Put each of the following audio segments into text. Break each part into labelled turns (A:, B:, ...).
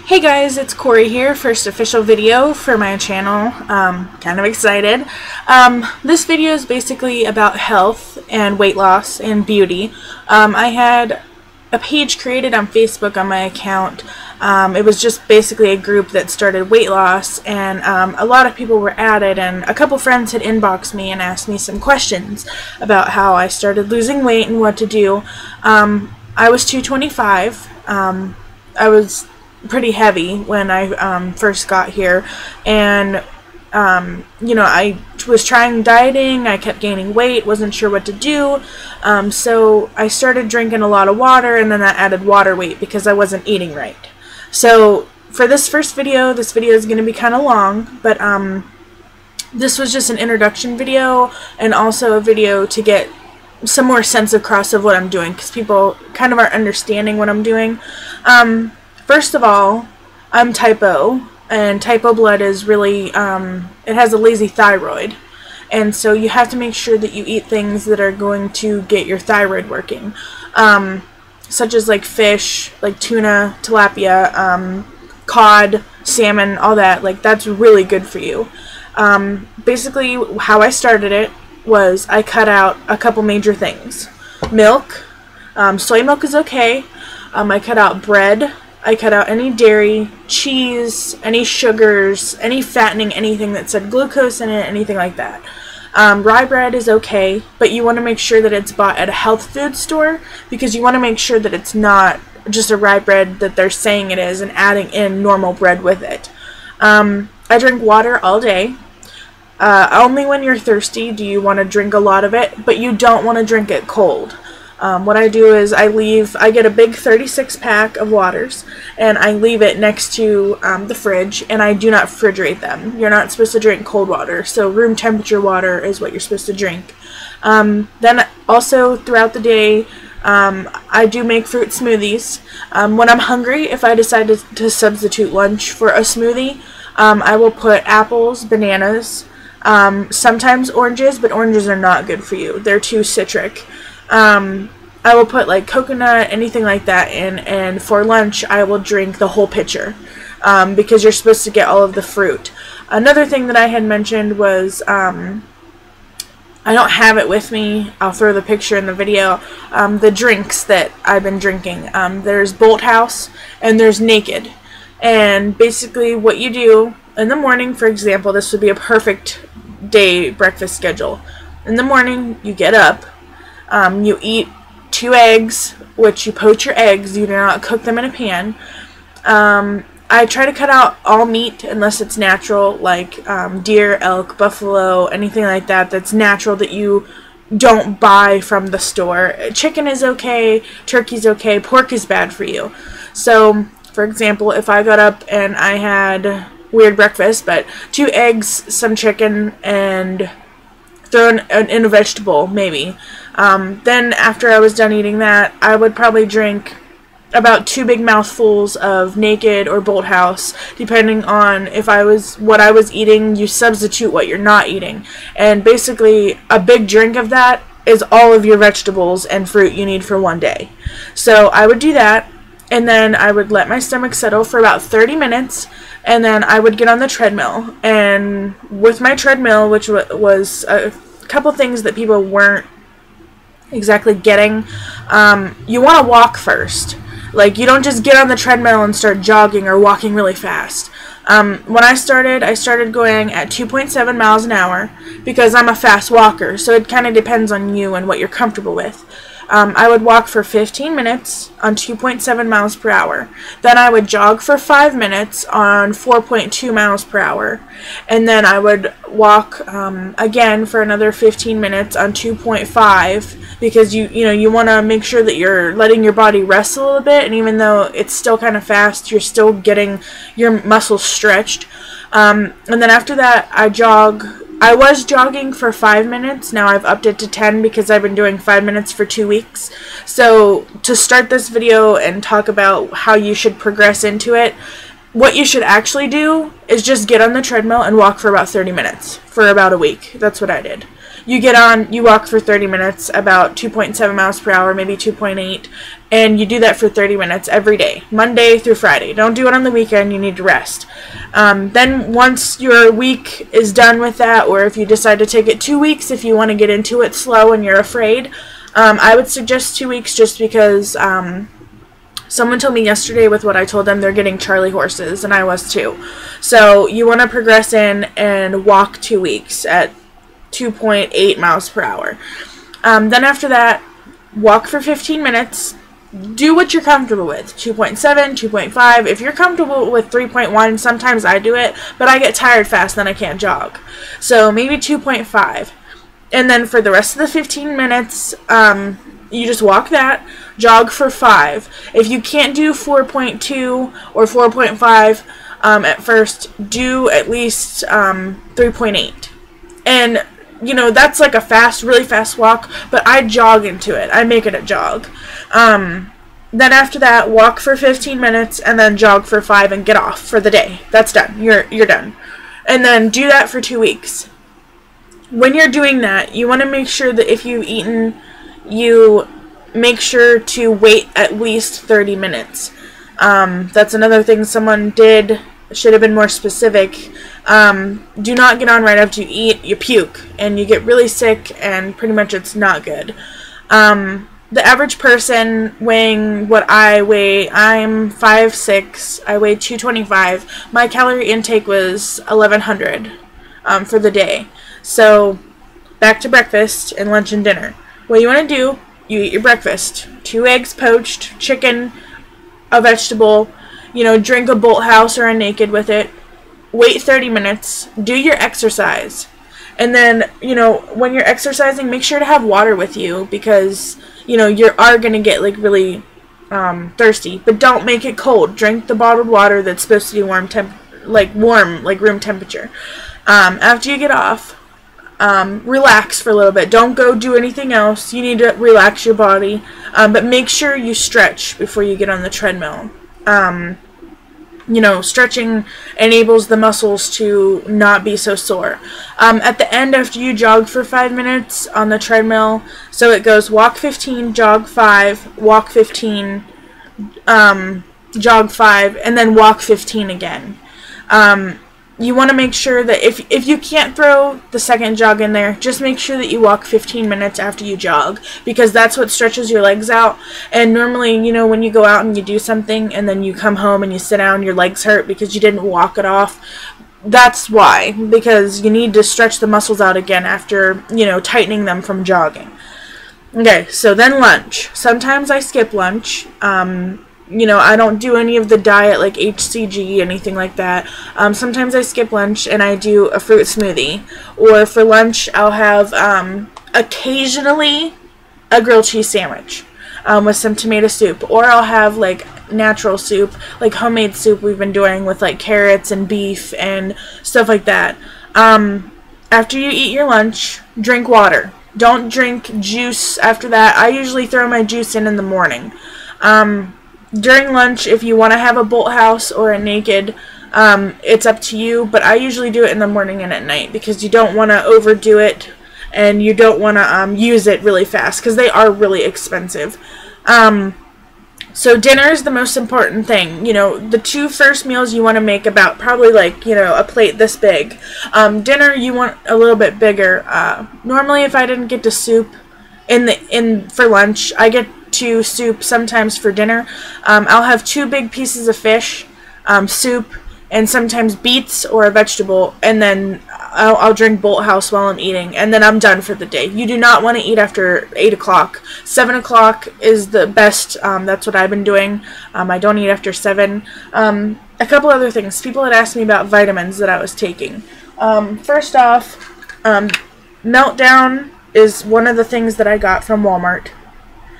A: Hey guys, it's Corey here. First official video for my channel. Kind of excited. This video is basically about health and weight loss and beauty. I had a page created on Facebook on my account. It was just basically a group that started weight loss, and a lot of people were added, and a couple friends had inboxed me and asked me some questions about how I started losing weight and what to do. I was 225. I was pretty heavy when I first got here, and you know, I was trying dieting. I kept gaining weight, wasn't sure what to do, so I started drinking a lot of water, and then that added water weight because I wasn't eating right. So for this first video, this video is going to be kind of long, but this was just an introduction video and also a video to get some more sense across of what I'm doing, because people kind of aren't understanding what I'm doing. First of all, I'm type O, and type O blood is really, it has a lazy thyroid, and so you have to make sure that you eat things that are going to get your thyroid working, such as like fish, like tuna, tilapia, cod, salmon, all that. Like, that's really good for you. Basically, how I started it was I cut out a couple major things. Milk, soy milk is okay. I cut out bread. I cut out any dairy, cheese, any sugars, any fattening, anything that said glucose in it, anything like that. Rye bread is okay, but you want to make sure that it's bought at a health food store, because you want to make sure that it's not just a rye bread that they're saying it is and adding in normal bread with it. I drink water all day. Only when you're thirsty do you want to drink a lot of it, but you don't want to drink it cold. What I do is I get a big 36 pack of waters, and I leave it next to the fridge, and I do not refrigerate them. You're not supposed to drink cold water, so room temperature water is what you're supposed to drink. Then also throughout the day, I do make fruit smoothies. When I'm hungry, if I decide to substitute lunch for a smoothie, I will put apples, bananas, sometimes oranges, but oranges are not good for you. They're too citric. I will put like coconut, anything like that in, and for lunch I will drink the whole pitcher, because you're supposed to get all of the fruit. Another thing that I had mentioned was, I don't have it with me, I'll throw the picture in the video, the drinks that I've been drinking. There's Bolt House and there's Naked, and basically what you do in the morning, for example, this would be a perfect day breakfast schedule. In the morning, you get up, you eat 2 eggs, which you poach your eggs, you do not cook them in a pan. I try to cut out all meat unless it's natural, like deer, elk, buffalo, anything like that that's natural that you don't buy from the store. Chicken is okay, turkey's okay, pork is bad for you. So, for example, if I got up and I had weird breakfast, but 2 eggs, some chicken, and throw in a vegetable, maybe. Then after I was done eating that, I would probably drink about 2 big mouthfuls of Naked or Bolt House, depending on what I was eating. You substitute what you're not eating, and basically a big drink of that is all of your vegetables and fruit you need for one day. So I would do that, and then I would let my stomach settle for about 30 minutes, and then I would get on the treadmill. And with my treadmill, which was a couple things that people weren't exactly getting, you want to walk first. Like, you don't just get on the treadmill and start jogging or walking really fast. When I started going at 2.7 miles an hour because I'm a fast walker, so it kind of depends on you and what you're comfortable with. I would walk for 15 minutes on 2.7 miles per hour. Then I would jog for 5 minutes on 4.2 miles per hour. And then I would walk again for another 15 minutes on 2.5, because you want to make sure that you're letting your body rest a little bit, and even though it's still kind of fast, you're still getting your muscles stretched. And then after that, I was jogging for 5 minutes. Now I've upped it to 10 because I've been doing 5 minutes for 2 weeks. So to start this video and talk about how you should progress into it, what you should actually do is just get on the treadmill and walk for about 30 minutes for about a week. That's what I did. you get on, you walk for 30 minutes, about 2.7 miles per hour, maybe 2.8, and you do that for 30 minutes every day, Monday through Friday. Don't do it on the weekend, you need to rest. Then once your week is done with that, or if you decide to take it 2 weeks, if you want to get into it slow and you're afraid, I would suggest 2 weeks just because someone told me yesterday with what I told them, they're getting Charlie horses, and I was too. So you want to progress in and walk 2 weeks at 2.8 miles per hour. Then after that, walk for 15 minutes. Do what you're comfortable with. 2.7, 2.5. If you're comfortable with 3.1, sometimes I do it, but I get tired fast, then I can't jog. So maybe 2.5. And then for the rest of the 15 minutes, you just walk that, jog for 5. If you can't do 4.2 or 4.5 at first, do at least 3.8. And, you know, that's like a fast, really fast walk, but I jog into it. I make it a jog. Then after that, walk for 15 minutes and then jog for 5 and get off for the day. That's done. You're done. And then do that for 2 weeks. When you're doing that, you want to make sure that if you've eaten, you make sure to wait at least 30 minutes. That's another thing someone did, should have been more specific. Do not get on right after you eat. You puke and you get really sick, and pretty much it's not good. The average person weighing what I weigh, I'm 5'6", I weigh 225. My calorie intake was 1,100 for the day. So back to breakfast and lunch and dinner. What you want to do, you eat your breakfast. 2 eggs poached, chicken, a vegetable, you know, drink a Bolt House or a Naked with it. Wait 30 minutes, do your exercise. And then, you know, when you're exercising, make sure to have water with you because, you know, you are going to get, like, really thirsty. But don't make it cold. Drink the bottled water that's supposed to be warm, like room temperature. After you get off, relax for a little bit. Don't go do anything else. You need to relax your body. But make sure you stretch before you get on the treadmill. You know, stretching enables the muscles to not be so sore. At the end, after you jog for 5 minutes on the treadmill, so it goes walk 15, jog 5, walk 15, jog 5, and then walk 15 again. You want to make sure that if you can't throw the second jog in there, just make sure that you walk 15 minutes after you jog, because that's what stretches your legs out. And normally, you know, when you go out and you do something and then you come home and you sit down, your legs hurt because you didn't walk it off. That's why, because you need to stretch the muscles out again after, you know, tightening them from jogging. Okay, so then lunch. Sometimes I skip lunch. You know, I don't do any of the diet like HCG, anything like that. Sometimes I skip lunch and I do a fruit smoothie. Or for lunch, I'll have occasionally a grilled cheese sandwich with some tomato soup. Or I'll have like natural soup, like homemade soup we've been doing with like carrots and beef and stuff like that. After you eat your lunch, drink water. Don't drink juice after that. I usually throw my juice in the morning. During lunch, if you want to have a Bolt House or a Naked, it's up to you, but I usually do it in the morning and at night because you don't want to overdo it and you don't want to use it really fast because they are really expensive. So dinner is the most important thing. You know, the 2 first meals you want to make about probably like, you know, a plate this big. Dinner you want a little bit bigger. Normally if I didn't get to soup for lunch, I get to soup sometimes for dinner. I'll have 2 big pieces of fish, soup, and sometimes beets or a vegetable, and then I'll drink Bolt House while I'm eating, and then I'm done for the day. You do not want to eat after 8 o'clock. 7 o'clock is the best. That's what I've been doing. I don't eat after 7. A couple other things. People had asked me about vitamins that I was taking. First off, Meltdown is one of the things that I got from Walmart.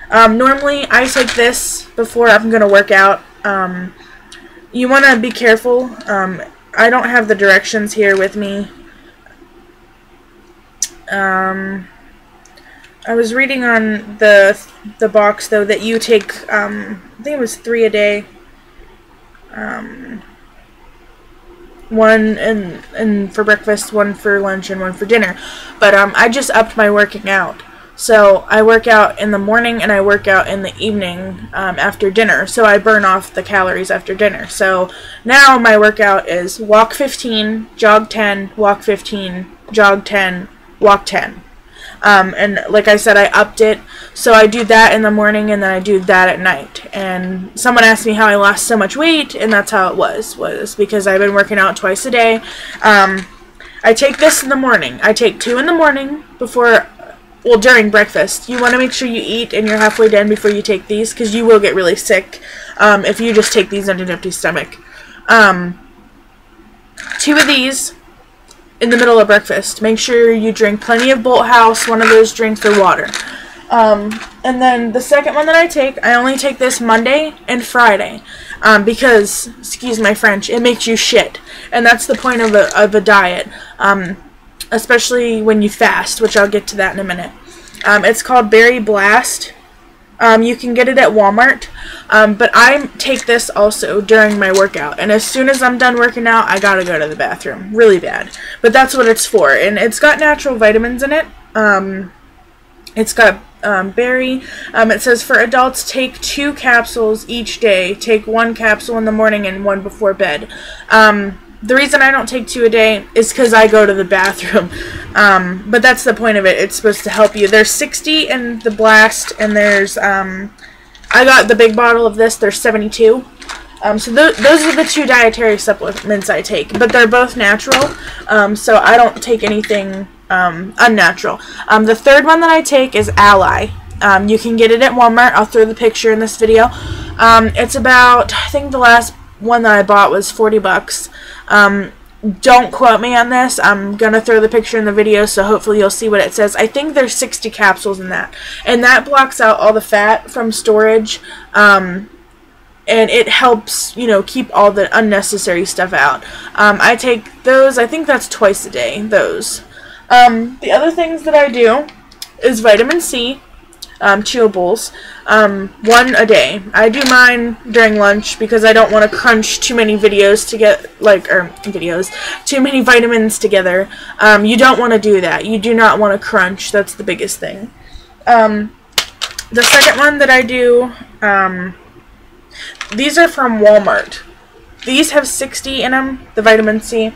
A: Normally, I take this before I'm going to work out. You want to be careful. I don't have the directions here with me. I was reading on the box, though, that you take, I think it was 3 a day. one and for breakfast, one for lunch, and one for dinner. But I just upped my working out. So I work out in the morning and I work out in the evening after dinner. So I burn off the calories after dinner. So now my workout is walk 15, jog 10, walk 15, jog 10, walk 10. And like I said, I upped it. So I do that in the morning and then I do that at night. And someone asked me how I lost so much weight, and that's how it was because I've been working out twice a day. I take this in the morning. I take 2 in the morning during breakfast. You want to make sure you eat and you're halfway done before you take these, because you will get really sick if you just take these on an empty stomach. 2 of these in the middle of breakfast. Make sure you drink plenty of Bolt House, one of those drinks, or water. And then the second one that I only take this Monday and Friday because, excuse my French, it makes you shit. And that's the point of a diet. Especially when you fast, which I'll get to that in a minute. It's called Berry Blast. You can get it at Walmart, but I take this also during my workout, and as soon as I'm done working out, I gotta go to the bathroom, really bad. But that's what it's for, and it's got natural vitamins in it. It's got berry. It says for adults, take 2 capsules each day. Take 1 capsule in the morning and 1 before bed. The reason I don't take 2 a day is because I go to the bathroom. But that's the point of it. It's supposed to help you. There's 60 in the Blast, and there's, I got the big bottle of this. There's 72. So those are the 2 dietary supplements I take. But they're both natural, so I don't take anything unnatural. The third one that I take is Ally. You can get it at Walmart. I'll throw the picture in this video. It's about, I think the last one that I bought was $40. Don't quote me on this. I'm gonna throw the picture in the video, so hopefully you'll see what it says. I think there's 60 capsules in that, and that blocks out all the fat from storage, and it helps, you know, keep all the unnecessary stuff out. I take those, I think that's twice a day, those. The other things that I do is vitamin C, chewables, 1 a day. I do mine during lunch because I don't want to crunch too many videos to get, too many vitamins together. You don't want to do that. You do not want to crunch. That's the biggest thing. The second one that I do, these are from Walmart. These have 60 in them, the vitamin C.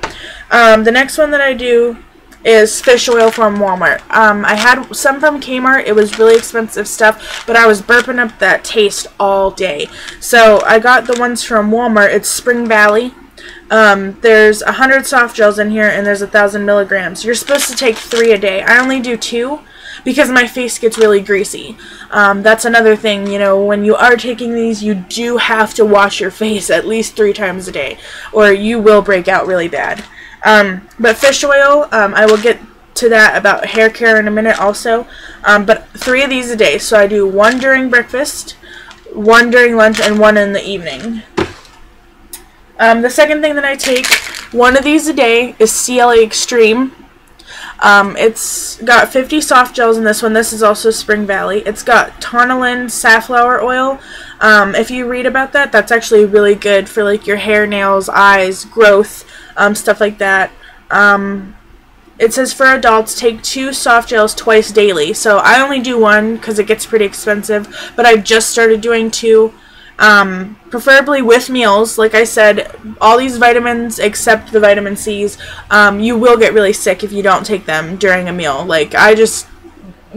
A: The next one that I do is fish oil from Walmart. I had some from Kmart. It was really expensive stuff, but I was burping up that taste all day. So I got the ones from Walmart. It's Spring Valley. There's 100 soft gels in here, and there's 1,000 milligrams. You're supposed to take 3 a day. I only do 2 because my face gets really greasy. That's another thing, you know, when you are taking these, you do have to wash your face at least 3 times a day, or you will break out really bad. But fish oil, I will get to that about hair care in a minute also. But 3 of these a day. So I do 1 during breakfast, 1 during lunch, and 1 in the evening. The second thing that I take, 1 of these a day, is CLA Extreme. It's got 50 soft gels in this one. This is also Spring Valley. It's got Tonalin safflower oil. If you read about that, that's actually really good for like your hair, nails, eyes, growth, stuff like that. It says for adults, take 2 soft gels twice daily. So I only do 1 because it gets pretty expensive, but I just started doing 2. Preferably with meals. Like I said, all these vitamins except the vitamin C's, you will get really sick if you don't take them during a meal. Like I just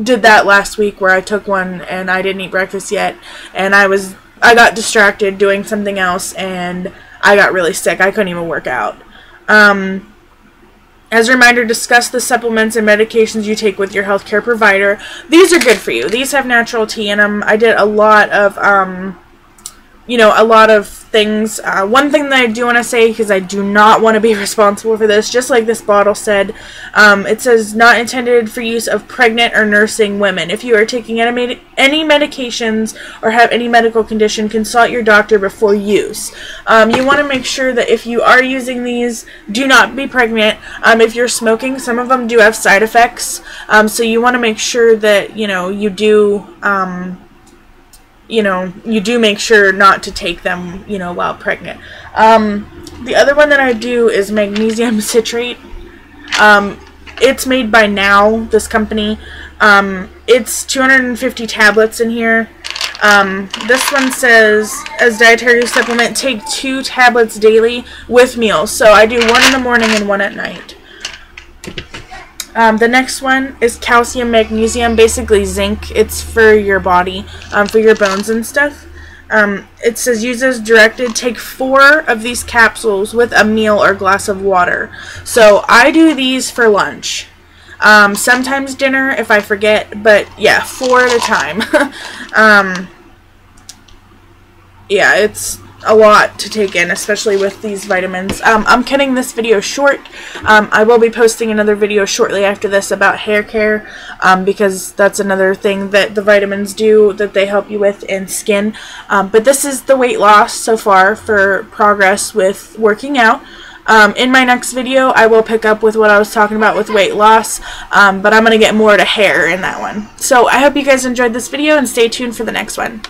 A: did that last week where I took 1 and I didn't eat breakfast yet, and I got distracted doing something else and I got really sick. I couldn't even work out. As a reminder, discuss the supplements and medications you take with your healthcare provider. These are good for you. These have natural tea in them. I did a lot of a lot of things. One thing that I do want to say, because I do not want to be responsible for this, just like this bottle said, it says not intended for use of pregnant or nursing women. If you are taking any medications or have any medical condition, consult your doctor before use. You want to make sure that if you are using these, do not be pregnant. If you're smoking, some of them do have side effects, so you want to make sure that you do you know, you do make sure not to take them, you know, while pregnant. The other one that I do is magnesium citrate. It's made by Now, this company. It's 250 tablets in here. This one says, as dietary supplement, take 2 tablets daily with meals. So I do 1 in the morning and 1 at night. The next one is calcium magnesium, basically zinc. It's for your body, for your bones and stuff. It says use as directed. Take 4 of these capsules with a meal or glass of water. So I do these for lunch. Sometimes dinner if I forget, but yeah, 4 at a time. Yeah, it's a lot to take in, especially with these vitamins. I'm cutting this video short. I will be posting another video shortly after this about hair care, because that's another thing that the vitamins do that they help you with in skin. But this is the weight loss so far for progress with working out. In my next video, I will pick up with what I was talking about with weight loss, but I'm going to get more to hair in that one. So I hope you guys enjoyed this video and stay tuned for the next one.